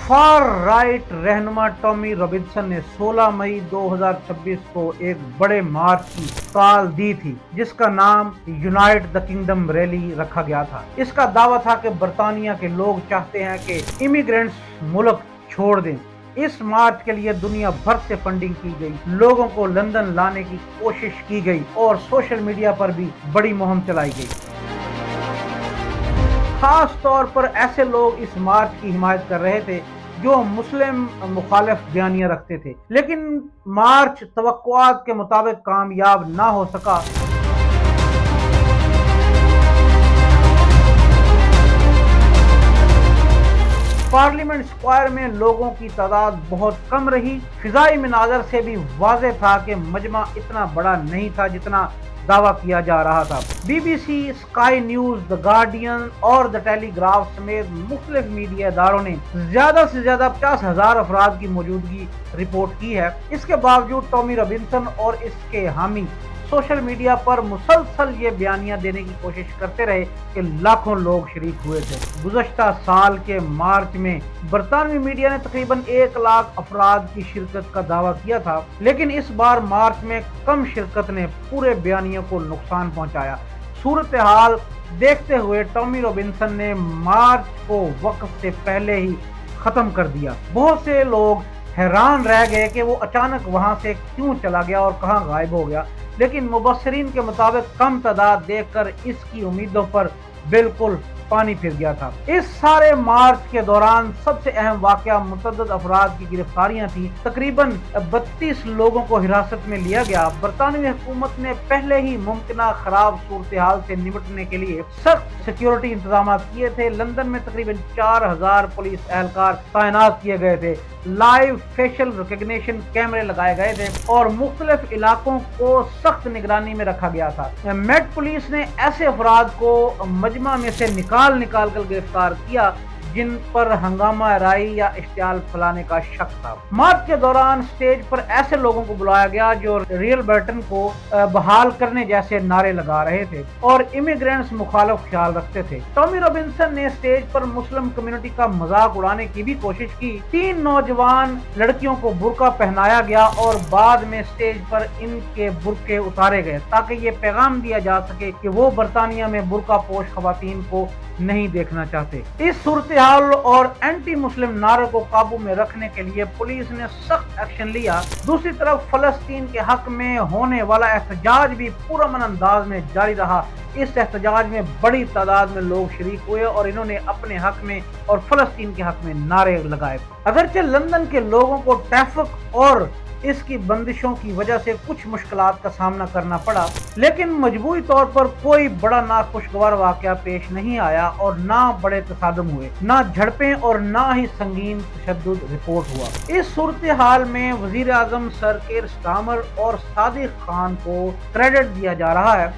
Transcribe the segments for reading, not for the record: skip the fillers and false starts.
For right رہنما Tommy Robinson نے 16 مئی 2026 کو ایک بڑے مارچ کی کال دی تھی جس کا نام یونائٹ دا کنگڈم ریلی رکھا گیا تھا۔ اس کا دعویٰ تھا کہ برطانیہ کے لوگ چاہتے ہیں کہ امیگرینٹس ملک چھوڑ دیں۔ اس مارچ کے لیے دنیا بھر سے فنڈنگ کی گئی، لوگوں کو لندن لانے کی کوشش کی گئی اور سوشل میڈیا پر بھی بڑی مہم چلائی گئی۔ خاص طور پر ایسے لوگ اس مارچ کی حمایت کر رہے تھے جو مسلم مخالف بیانیاں رکھتے تھے، لیکن مارچ توقعات کے مطابق کامیاب نہ ہو سکا۔ پارلیمنٹ اسکوائر میں لوگوں کی تعداد بہت کم رہی۔ فضائی مناظر سے بھی واضح تھا کہ مجمع اتنا بڑا نہیں تھا جتنا دعویٰ کیا جا رہا تھا۔ B B C, Sky News, the Guardian اور دا ٹیلی گراف سمیت مختلف میڈیا اداروں نے زیادہ سے زیادہ 50,000 افراد کی موجودگی رپورٹ کی ہے۔ اس کے باوجود ٹامی رابنسن اور اس کے حامی سوشل میڈیا پر مسلسل یہ بیانیاں دینے کی کوشش کرتے رہے کہ لاکھوں لوگ شریک ہوئے تھے۔ گزشتہ سال کے مارچ میں برطانوی میڈیا نے تقریباً 1 لاکھ افراد کی شرکت کا دعویٰ کیا تھا، لیکن اس بار مارچ میں کم شرکت نے پورے بیانیے کو نقصان پہنچایا۔ صورتحال دیکھتے ہوئے ٹامی رابنسن نے مارچ کو وقت سے پہلے ہی ختم کر دیا۔ بہت سے لوگ حیران رہ گئے کہ وہ اچانک وہاں سے کیوں چلا گیا اور کہاں غائب ہو گیا، لیکن مبصرین کے مطابق کم تعداد دیکھ کر اس کی امیدوں پر بالکل پانی پھر گیا تھا۔ اس سارے مارچ کے دوران سب سے اہم واقعہ متعدد افراد کی گرفتاریاں تھیں۔ تقریباً 32 لوگوں کو حراست میں لیا گیا۔ برطانوی حکومت نے پہلے ہی ممکنہ خراب صورتحال سے نمٹنے کے لیے سخت سیکیورٹی انتظامات کیے تھے۔ لندن میں تقریباً 4,000 پولیس اہلکار تعینات کیے گئے تھے، لائیو فیشل ریکگنیشن کیمرے لگائے گئے تھے اور مختلف علاقوں کو سخت نگرانی میں رکھا گیا تھا۔ میٹ پولیس نے ایسے افراد کو مجمع میں سے نکال کر گرفتار کیا جن پر ہنگامہ آرائی یا اشتعال پھیلانے کا شک تھا۔ مارچ کے دوران سٹیج پر ایسے لوگوں کو بلایا گیا جو ریل برٹن کو بحال کرنے جیسے نعرے لگا رہے تھے اور امیگرینٹس مخالف خیال رکھتے تھے۔ ٹامی رابنسن نے سٹیج پر مسلم کمیونٹی کا مذاق اڑانے کی بھی کوشش کی۔ 3 نوجوان لڑکیوں کو برقع پہنایا گیا اور بعد میں سٹیج پر ان کے برقعے اتارے گئے تاکہ یہ پیغام دیا جا سکے کہ وہ برطانیہ میں برقع پوش خواتین کو نہیں دیکھنا چاہتے۔ اس صورتحال اور اینٹی مسلم نعروں کو قابو میں رکھنے کے لیے پولیس نے سخت ایکشن لیا۔ دوسری طرف فلسطین کے حق میں ہونے والا احتجاج بھی پرامن انداز میں جاری رہا۔ اس احتجاج میں بڑی تعداد میں لوگ شریک ہوئے اور انہوں نے اپنے حق میں اور فلسطین کے حق میں نعرے لگائے۔ اگرچہ لندن کے لوگوں کو ٹریفک اور اس کی بندشوں کی وجہ سے کچھ مشکلات کا سامنا کرنا پڑا، لیکن مجموعی طور پر کوئی بڑا ناخوشگوار واقعہ پیش نہیں آیا اور نہ بڑے تصادم ہوئے، نہ جھڑپیں اور نہ ہی سنگین تشدد رپورٹ ہوا۔ اس صورتحال میں وزیر اعظم سر کیر سٹارمر اور صادق خان کو کریڈٹ دیا جا رہا ہے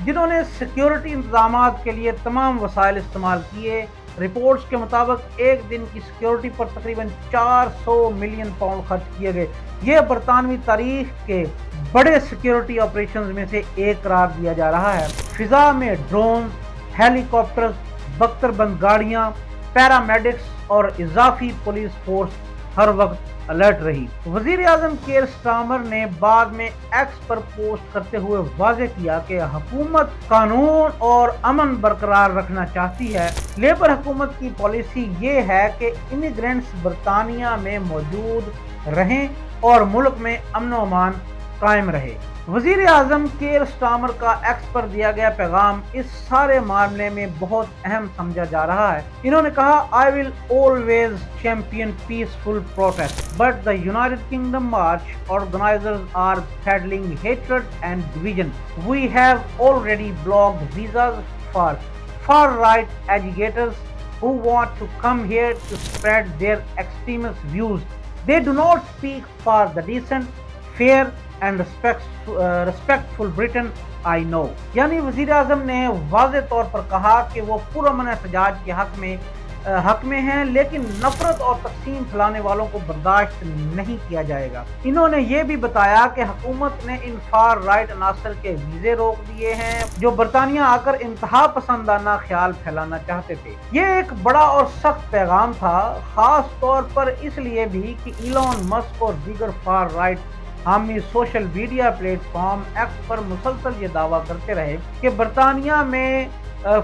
جنہوں نے سیکیورٹی انتظامات کے لیے تمام وسائل استعمال کیے۔ رپورٹس کے مطابق ایک دن کی سیکیورٹی پر تقریباً 400 ملین پاؤنڈ خرچ کیے گئے۔ یہ برطانوی تاریخ کے بڑے سیکیورٹی آپریشنز میں سے ایک قرار دیا جا رہا ہے۔ فضا میں ڈرونز، ہیلی کاپٹرز، بختر بند گاڑیاں، پیرامیڈکس اور اضافی پولیس فورس ہر وقت الرٹ رہی۔ وزیر اعظم کیر سٹارمر نے بعد میں ایکس پر پوسٹ کرتے ہوئے واضح کیا کہ حکومت قانون اور امن برقرار رکھنا چاہتی ہے۔ لیبر حکومت کی پالیسی یہ ہے کہ امیگرینٹس برطانیہ میں موجود رہیں اور ملک میں امن و امان قائم رہے۔ وزیر اعظم کیر سٹارمر کا ایکس پر دیا گیا پیغام اس سارے معاملے میں بہت اہم سمجھا جا رہا ہے۔ انہوں نے کہا، "I will always champion peaceful protest, but the United Kingdom March organizers are peddling hatred and division. We have already blocked visas for far-right agitators who want to come here to spread their extremist views. They do not speak for the decent, fair and respectful Britain I know." یعنی وزیر اعظم نے واضح طور پر کہا کہ وہ پرامن احتجاج کے حق میں حق میں ہیں، لیکن نفرت اور تقسیم پھیلانے والوں کو برداشت نہیں کیا جائے گا۔ انہوں نے یہ بھی بتایا کہ حکومت نے ان فار رائٹ عناصر کے ویزے روک دیے ہیں جو برطانیہ آ کر انتہا پسندانہ خیال پھیلانا چاہتے تھے۔ یہ ایک بڑا اور سخت پیغام تھا، خاص طور پر اس لیے بھی کہ ایلون مسک اور دیگر فار رائٹ حامی social media platform X پر مسلسل یہ دعویٰ کرتے رہے کہ برطانیہ میں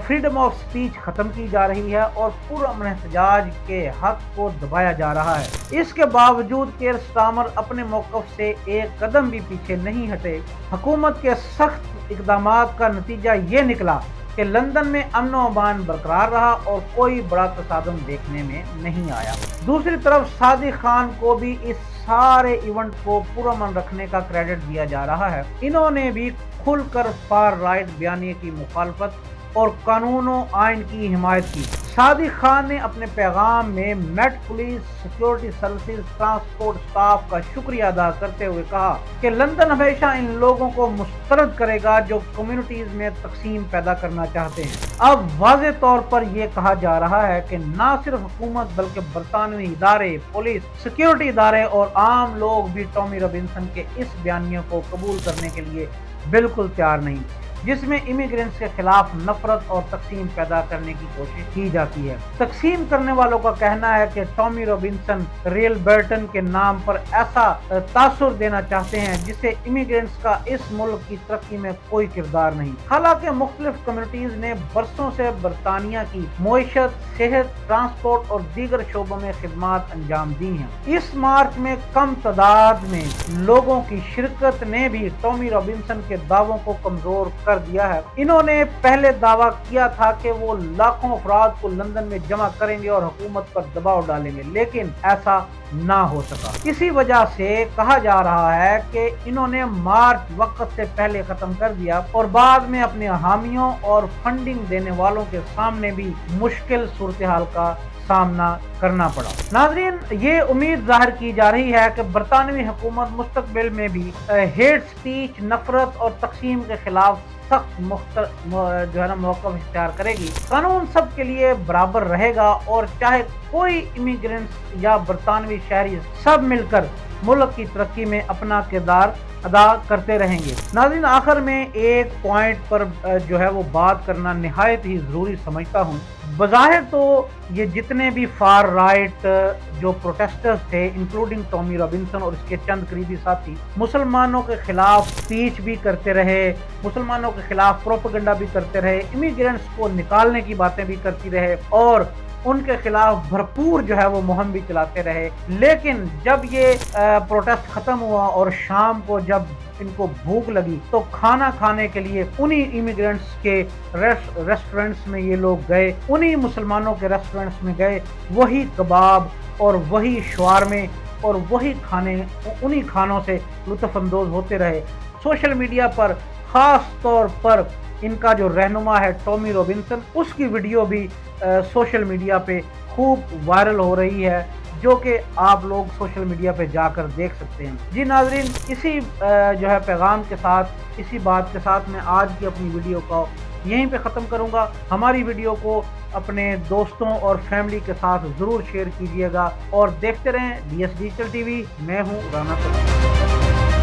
فریڈم آف سپیچ ختم کی جا رہی ہے اور پرامن احتجاج کے حق کو دبایا جا رہا ہے۔ اس کے باوجود کیئر سٹارمر اپنے موقف سے ایک قدم بھی پیچھے نہیں ہٹے۔ حکومت کے سخت اقدامات کا نتیجہ یہ نکلا کہ لندن میں امن و امان برقرار رہا اور کوئی بڑا تصادم دیکھنے میں نہیں آیا۔ دوسری طرف صادق خان کو بھی اس سارے ایونٹ کو پرامن رکھنے کا کریڈٹ دیا جا رہا ہے۔ انہوں نے بھی کھل کر فار رائٹ بیانیے کی مخالفت اور قانون و آئین کی حمایت کی۔ صادق خان نے اپنے پیغام میں Met police, security services, transport staff کا شکریہ ادا کرتے ہوئے کہا کہ لندن ہمیشہ ان لوگوں کو مسترد کرے گا جو کمیونٹیز میں تقسیم پیدا کرنا چاہتے ہیں۔ اب واضح طور پر یہ کہا جا رہا ہے کہ نہ صرف حکومت بلکہ برطانوی ادارے، پولیس، سیکیورٹی ادارے اور عام لوگ بھی ٹامی رابنسن کے اس بیانیے کو قبول کرنے کے لیے بالکل تیار نہیں، جس میں امیگرینٹس کے خلاف نفرت اور تقسیم پیدا کرنے کی کوشش کی جاتی ہے۔ تقسیم کرنے والوں کا کہنا ہے کہ ٹامی رابنسن ریل برٹن کے نام پر ایسا تاثر دینا چاہتے ہیں جسے امیگرینٹس کا اس ملک کی ترقی میں کوئی کردار نہیں۔ حالانکہ مختلف کمیونٹیز نے برسوں سے برطانیہ کی معیشت، صحت، ٹرانسپورٹ اور دیگر شعبوں میں خدمات انجام دی ہیں۔ اس مارچ میں کم تعداد میں لوگوں کی شرکت نے بھی ٹامی رابنسن کے دعووں کو کمزور کر دیا ہے۔ انہوں نے پہلے دعویٰ کیا تھا کہ وہ لاکھوں افراد کو لندن میں جمع کریں گے اور حکومت پر دباؤ ڈالیں گے، لیکن ایسا نہ ہو سکا۔ اسی وجہ سے کہا جا رہا ہے کہ انہوں نے مارچ وقت سے پہلے ختم کر دیا اور بعد میں اپنے حامیوں اور فنڈنگ دینے والوں کے سامنے بھی مشکل صورتحال کا سامنا کرنا پڑا۔ ناظرین، یہ امید ظاہر کی جا رہی ہے کہ برطانوی حکومت مستقبل میں بھی ہیٹ سپیچ، نفرت اور تقسیم کے خلاف سخت موقف اختیار کرے گی۔ قانون سب کے لیے برابر رہے گا اور چاہے کوئی امیگرینٹس یا برطانوی شہری، سب مل کر ملک کی ترقی میں اپنا کردار ادا کرتے رہیں گے۔ ناظرین، آخر میں ایک پوائنٹ پر وہ بات کرنا نہایت ہی ضروری سمجھتا ہوں۔ بظاہر تو یہ جتنے بھی فار رائٹ جو پروٹیسٹرز تھے، انکلوڈنگ ٹامی رابنسن اور اس کے چند قریبی ساتھی، مسلمانوں کے خلاف سپیچ بھی کرتے رہے، مسلمانوں کے خلاف پروپیگنڈا بھی کرتے رہے، امیگرینٹس کو نکالنے کی باتیں بھی کرتی رہے اور ان کے خلاف بھرپور وہ مہم بھی چلاتے رہے۔ لیکن جب یہ پروٹیسٹ ختم ہوا اور شام کو جب ان کو بھوک لگی تو کھانا کھانے کے لیے انہی امیگرینٹس کے ریسٹورنٹس میں یہ لوگ گئے، انہی مسلمانوں کے ریسٹورنٹس میں گئے، وہی کباب اور وہی شوارمے اور وہی کھانے، انہی کھانوں سے لطف اندوز ہوتے رہے۔ سوشل میڈیا پر خاص طور پر ان کا جو رہنما ہے ٹامی رابنسن، اس کی ویڈیو بھی سوشل میڈیا پہ خوب وائرل ہو رہی ہے، جو کہ آپ لوگ سوشل میڈیا پہ جا کر دیکھ سکتے ہیں۔ جی ناظرین، اسی پیغام کے ساتھ، اسی بات کے ساتھ میں آج کی اپنی ویڈیو کو یہیں پہ ختم کروں گا۔ ہماری ویڈیو کو اپنے دوستوں اور فیملی کے ساتھ ضرور شیئر کیجیے گا اور دیکھتے رہیں DS ڈیجیٹل TV۔ میں ہوں رانا۔